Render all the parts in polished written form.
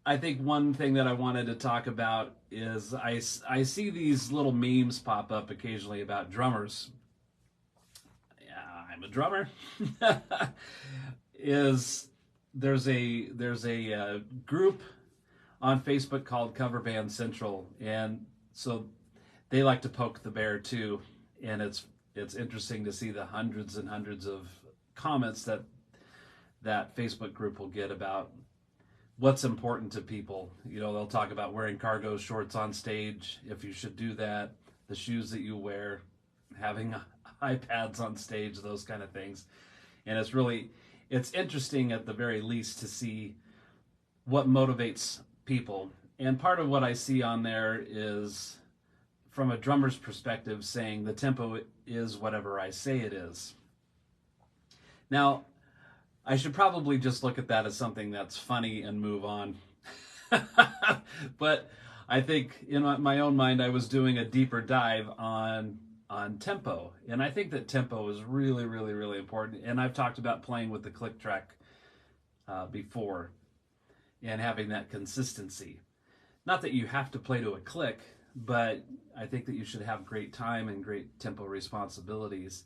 I think one thing that I wanted to talk about is I see these little memes pop up occasionally about drummers. Yeah, I'm a drummer. is there's a group on Facebook called Cover Band Central, and so they like to poke the bear too, and it's interesting to see the hundreds and hundreds of comments that Facebook group will get about what's important to people. You know, they'll talk about wearing cargo shorts on stage, if you should do that, the shoes that you wear, having iPads on stage, those kind of things. And it's interesting at the very least to see what motivates people. And part of what I see on there is from a drummer's perspective saying the tempo is whatever I say it is. Now, I should probably just look at that as something that's funny and move on. But I think in my own mind, I was doing a deeper dive on tempo. And I think that tempo is really, really, really important. And I've talked about playing with the click track before and having that consistency. Not that you have to play to a click, but I think that you should have great time and great tempo responsibilities.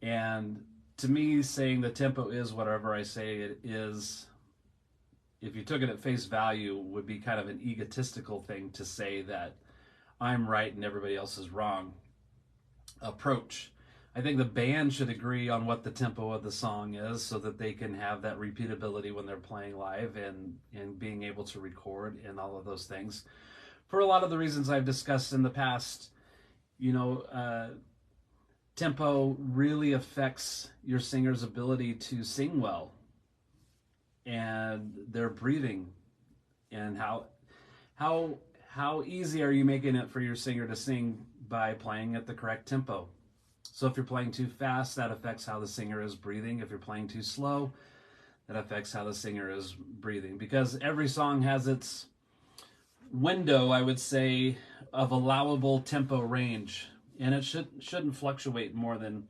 And to me, saying the tempo is whatever I say it is, if you took it at face value, would be kind of an egotistical thing to say that I'm right and everybody else is wrong approach. I think the band should agree on what the tempo of the song is so that they can have that repeatability when they're playing live and being able to record and all of those things. For a lot of the reasons I've discussed in the past, tempo really affects your singer's ability to sing well and their breathing, and how easy are you making it for your singer to sing by playing at the correct tempo. So if you're playing too fast, that affects how the singer is breathing. If you're playing too slow, that affects how the singer is breathing, because every song has its window, I would say, of allowable tempo range. And it shouldn't fluctuate more than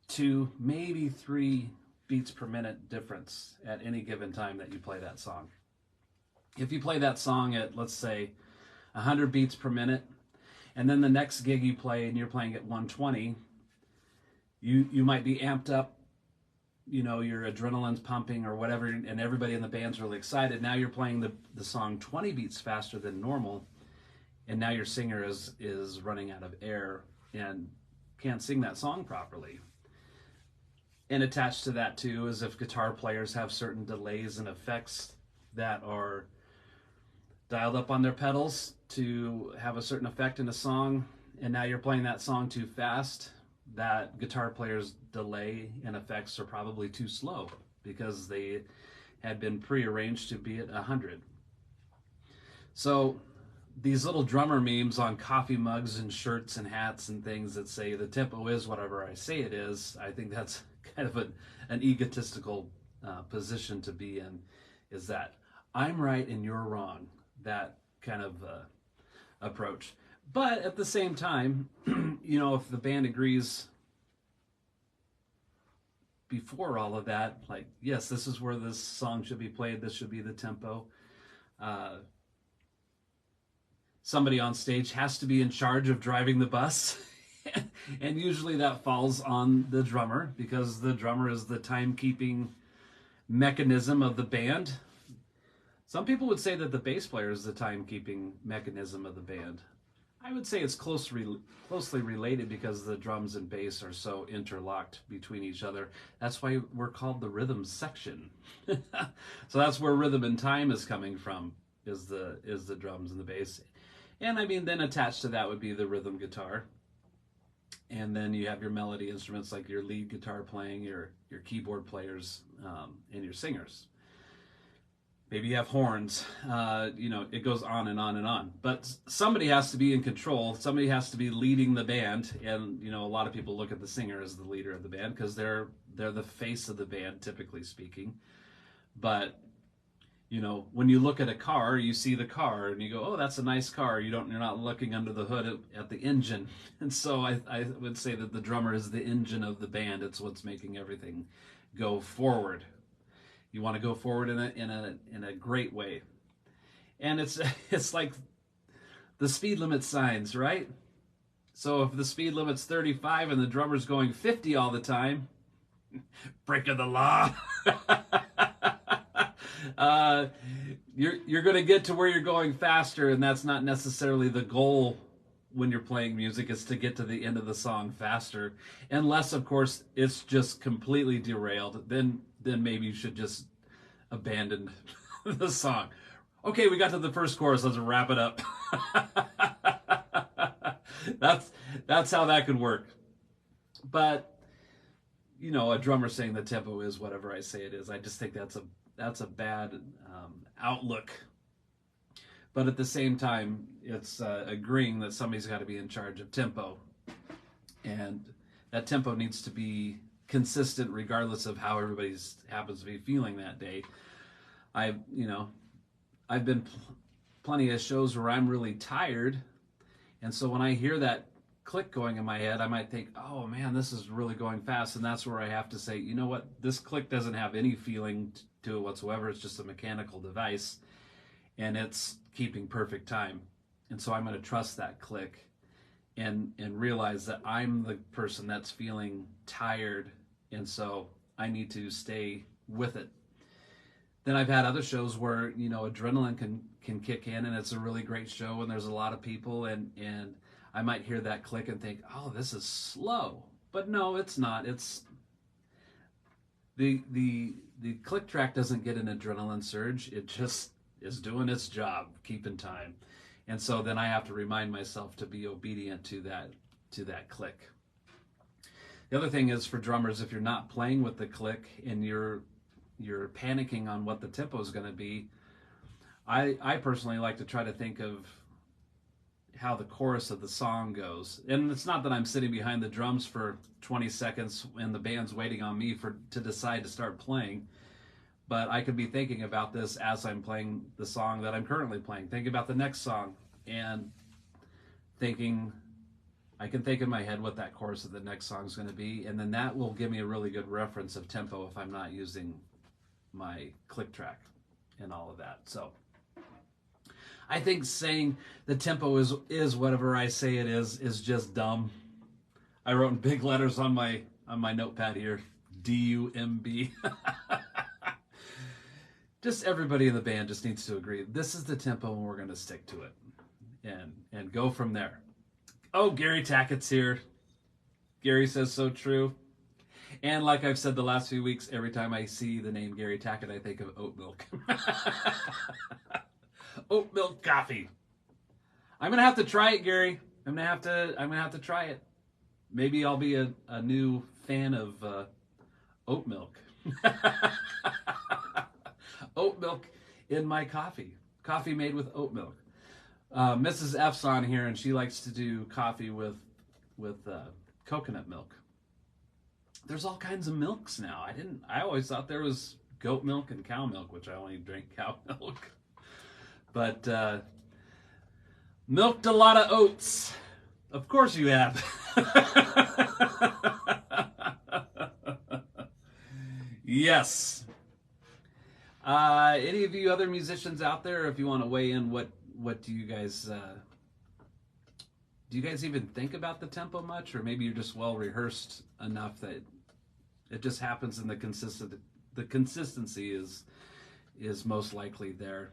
2, maybe 3 beats per minute difference at any given time that you play that song. If you play that song at, let's say, 100 beats per minute, and then the next gig you play and you're playing at 120, you might be amped up, your adrenaline's pumping or whatever, and everybody in the band's really excited. Now you're playing the song 20 beats faster than normal, and now your singer is running out of air and can't sing that song properly. And attached to that too is if guitar players have certain delays and effects that are dialed up on their pedals to have a certain effect in a song, and now you're playing that song too fast, that guitar player's delay and effects are probably too slow because they had been prearranged to be at 100. So these little drummer memes on coffee mugs and shirts and hats and things that say the tempo is whatever I say it is, I think that's kind of an egotistical position to be in, is that I'm right and you're wrong, that kind of approach. But at the same time, if the band agrees before all of that, like, yes, this is where this song should be played, this should be the tempo, somebody on stage has to be in charge of driving the bus. And usually that falls on the drummer, because the drummer is the timekeeping mechanism of the band. Some people would say that the bass player is the timekeeping mechanism of the band. I would say it's closely related because the drums and bass are so interlocked between each other. That's why we're called the rhythm section. So that's where rhythm and time is coming from, is the drums and the bass. And I mean, then attached to that would be the rhythm guitar. And then you have your melody instruments like your lead guitar playing, your keyboard players, and your singers. Maybe you have horns. It goes on and on and on. But somebody has to be in control. Somebody has to be leading the band. And, a lot of people look at the singer as the leader of the band because they're the face of the band, typically speaking. But when you look at a car, you see the car and you go, oh, that's a nice car. You're not looking under the hood at the engine. And so I would say that the drummer is the engine of the band. It's what's making everything go forward. You want to go forward in a great way. And it's like the speed limit signs, right? So if the speed limit's 35 and the drummer's going 50 all the time, breaking the law. You're going to get to where you're going faster, and that's not necessarily the goal when you're playing music, is to get to the end of the song faster. Unless, of course, it's just completely derailed. Then maybe you should just abandon the song. Okay, we got to the first chorus. Let's wrap it up. That's how that could work. But a drummer saying the tempo is whatever I say it is, I just think that's a bad outlook. But at the same time, it's agreeing that somebody's got to be in charge of tempo, and that tempo needs to be consistent regardless of how everybody happens to be feeling that day. I've been plenty of shows where I'm really tired, and so when I hear that click going in my head, I might think, oh man, this is really going fast, and that's where I have to say, you know what, this click doesn't have any feeling to it whatsoever. It's just a mechanical device, and it's keeping perfect time. And so I'm going to trust that click and realize that I'm the person that's feeling tired, and so I need to stay with it. Then I've had other shows where adrenaline can kick in, and it's a really great show, and there's a lot of people, and I might hear that click and think, oh, this is slow. But no, it's not. It's the click track doesn't get an adrenaline surge. It just is doing its job, keeping time. And so then I have to remind myself to be obedient to that click. The other thing is, for drummers, if you're not playing with the click and you're panicking on what the tempo is going to be, I personally like to try to think of how the chorus of the song goes. And it's not that I'm sitting behind the drums for 20 seconds and the band's waiting on me to decide to start playing, but I could be thinking about this as I'm playing the song that I'm currently playing, thinking about the next song, and I can think in my head what that chorus of the next song is going to be, and then that will give me a really good reference of tempo if I'm not using my click track and all of that. So I think saying the tempo is whatever I say it is just dumb. I wrote in big letters on my notepad here, D-U-M-B. Just everybody in the band just needs to agree, this is the tempo and we're going to stick to it and go from there. Oh, Gary Tackett's here. Gary says so true. And like I've said the last few weeks, every time I see the name Gary Tackett, I think of oat milk. Oat milk coffee. I'm gonna have to try it, Gary. I'm gonna have to try it. Maybe I'll be a new fan of oat milk. Oat milk in my coffee. Coffee made with oat milk. Mrs. F's on here, and she likes to do coffee with coconut milk. There's all kinds of milks now. I always thought there was goat milk and cow milk, which I only drink cow milk. But milked a lot of oats. Of course you have. Yes. Any of you other musicians out there, if you want to weigh in, what do you guys even think about the tempo much, or maybe you're just well rehearsed enough that it just happens, and the consistency is most likely there.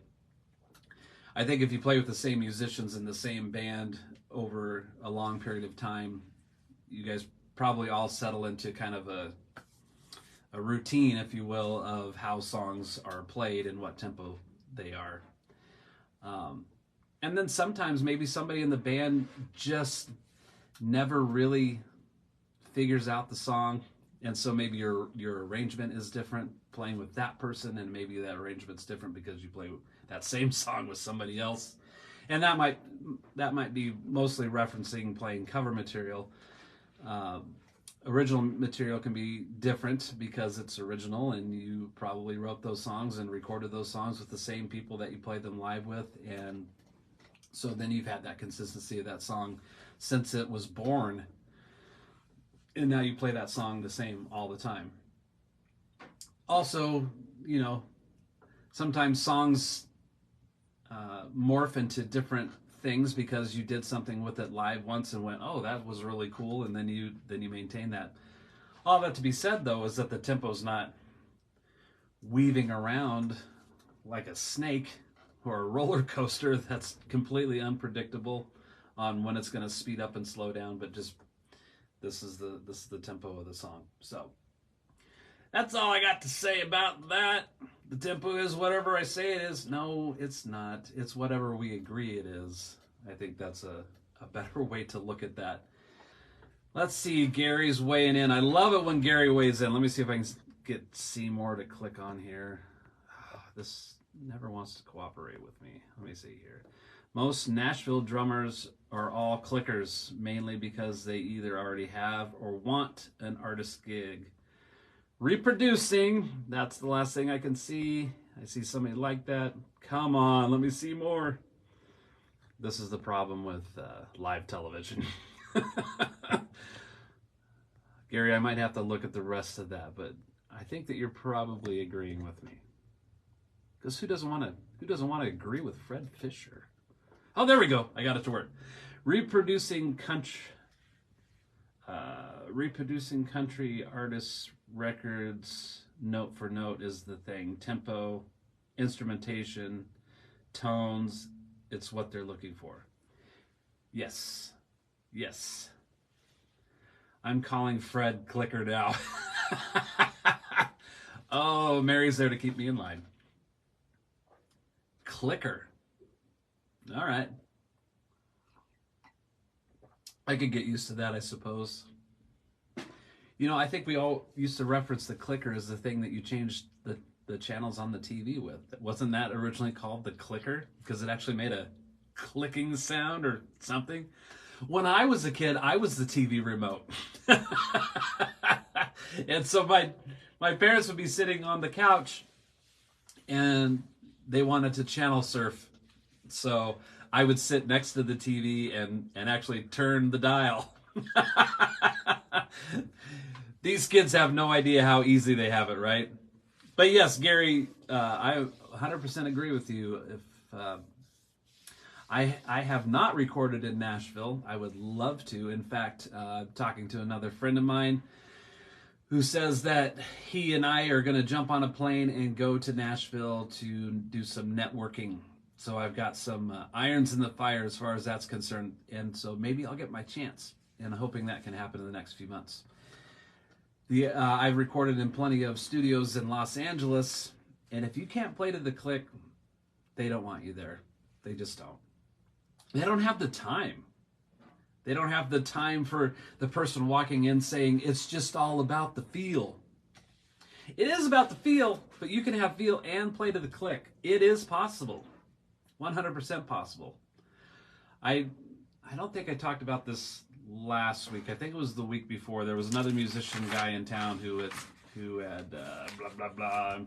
I think if you play with the same musicians in the same band over a long period of time, you guys probably all settle into kind of a routine, if you will, of how songs are played and what tempo they are. And then sometimes maybe somebody in the band just never really figures out the song, and so maybe your arrangement is different playing with that person, and maybe that arrangement's different because you play that same song with somebody else. And that might be mostly referencing playing cover material. Original material can be different because it's original, and you probably wrote those songs and recorded those songs with the same people that you played them live with, and so then you've had that consistency of that song since it was born, and now you play that song the same all the time. Also, you know, sometimes songs morph into different things because you did something with it live once and went, oh, that was really cool, and then you maintain that. All that to be said, though, is that the tempo's not weaving around like a snake or a roller coaster that's completely unpredictable on when it's going to speed up and slow down, but just this is the tempo of the song. So that's all I got to say about that. The tempo is whatever I say it is. No, it's not. It's whatever we agree it is. I think that's a better way to look at that. Let's see, Gary's weighing in. I love it when Gary weighs in. Let me see if I can get Seymour to click on here. Oh, this never wants to cooperate with me. Let me see here. Most Nashville drummers are all clickers, mainly because they either already have or want an artist gig. Reproducing, that's the last thing I can see. I see somebody like that. Come on, let me see more. This is the problem with live television. Gary, I might have to look at the rest of that, but I think that you're probably agreeing with me. Because who doesn't want to agree with Fred Fisher? Oh, there we go. I got it to work. Reproducing country artists' records note for note is the thing. Tempo, instrumentation, tones, it's what they're looking for. Yes. Yes. I'm calling Fred Clicker now. Oh, Mary's there to keep me in line. Clicker. All right. I could get used to that, I suppose. You know, I think we all used to reference the clicker as the thing that you changed the channels on the TV with. Wasn't that originally called the clicker? Because it actually made a clicking sound or something. When I was a kid, I was the TV remote. And so my parents would be sitting on the couch and they wanted to channel surf. So I would sit next to the TV and actually turn the dial. These kids have no idea how easy they have it, right? But yes, Gary, I 100% agree with you. If I have not recorded in Nashville, I would love to. In fact, talking to another friend of mine who says that he and I are going to jump on a plane and go to Nashville to do some networking. So I've got some irons in the fire as far as that's concerned. And so maybe I'll get my chance. And I'm hoping that can happen in the next few months. I've recorded in plenty of studios in Los Angeles. And if you can't play to the click, they don't want you there. They just don't. They don't have the time. They don't have the time for the person walking in saying, it's just all about the feel. It is about the feel, but you can have feel and play to the click. It is possible. 100% possible. I don't think I talked about this last week. I think it was the week before. There was another musician guy in town who had blah, blah, blah.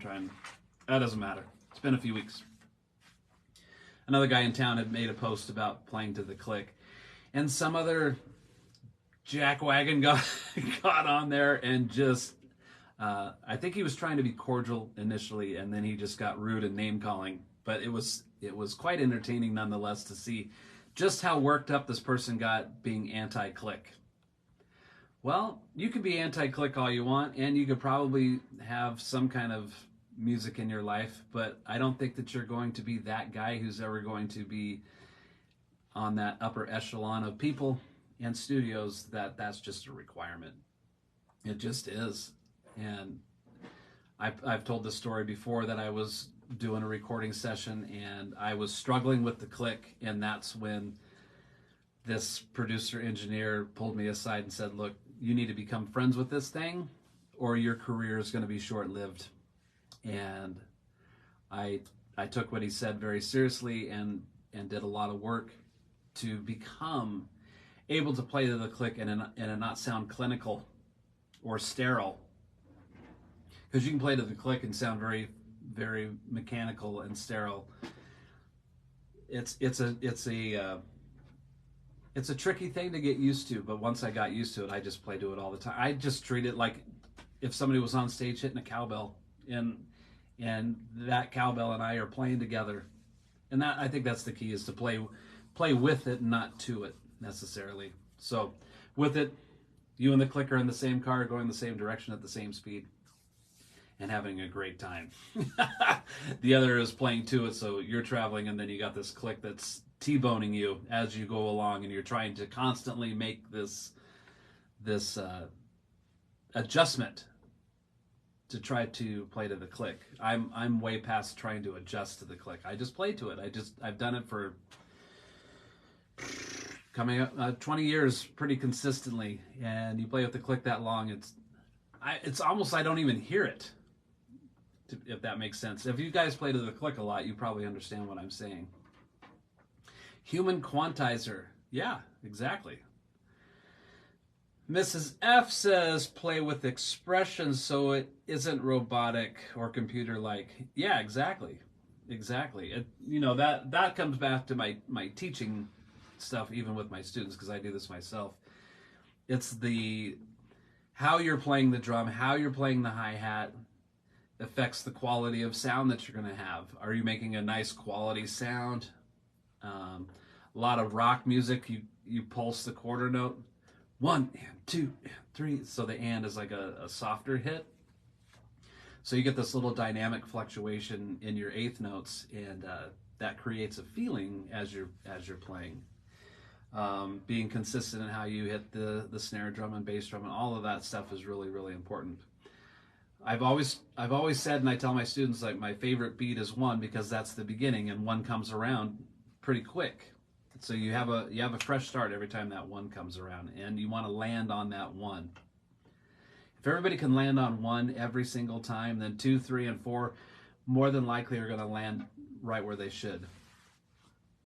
That doesn't matter. It's been a few weeks. Another guy in town had made a post about playing to the click. And some other jackwagon got on there and just, I think he was trying to be cordial initially, and then he just got rude and name-calling. But it was quite entertaining nonetheless to see just how worked up this person got being anti-click. Well, you can be anti-click all you want, and you could probably have some kind of music in your life, but I don't think that you're going to be that guy who's ever going to be on that upper echelon of people and studios. That's just a requirement. It just is. And I've told this story before that I was doing a recording session and I was struggling with the click, and that's when this producer engineer pulled me aside and said, look, you need to become friends with this thing or your career is going to be short-lived. And I took what he said very seriously and did a lot of work to become able to play to the click and not sound clinical or sterile. Because you can play to the click and sound very, very mechanical and sterile. It's a tricky thing to get used to, but once I got used to it, I just play to it all the time. I just treat it like if somebody was on stage hitting a cowbell, and and that cowbell and I are playing together. And that, I think that's the key, is to play with it, not to it necessarily. So with it, you and the clicker in the same car going the same direction at the same speed and having a great time. The other is playing to it, so you're traveling and then you got this click that's T-boning you as you go along, and you're trying to constantly make this adjustment to try to play to the click. I'm way past trying to adjust to the click. I just play to it. I've done it for coming up 20 years pretty consistently, and you play with the click that long, it's almost, I don't even hear it, if that makes sense. If you guys play to the click a lot, you probably understand what I'm saying. Human quantizer. Yeah, exactly. Mrs. F says play with expression so it isn't robotic or computer-like. Yeah, exactly. Exactly. That comes back to my teaching stuff, even with my students, because I do this myself. It's how you're playing the drum, how you're playing the hi-hat affects the quality of sound that you're going to have. Are you making a nice quality sound? A lot of rock music, you pulse the quarter note. 1 and 2 and 3. So the and is like a softer hit. So you get this little dynamic fluctuation in your eighth notes, and that creates a feeling as you're playing. Being consistent in how you hit the snare drum and bass drum and all of that stuff is really, really important. I've always said, and I tell my students, like, my favorite beat is 1, because that's the beginning, and 1 comes around pretty quick. So you have a fresh start every time that 1 comes around, and you want to land on that 1. If everybody can land on 1 every single time, then 2, 3, and 4 more than likely are going to land right where they should.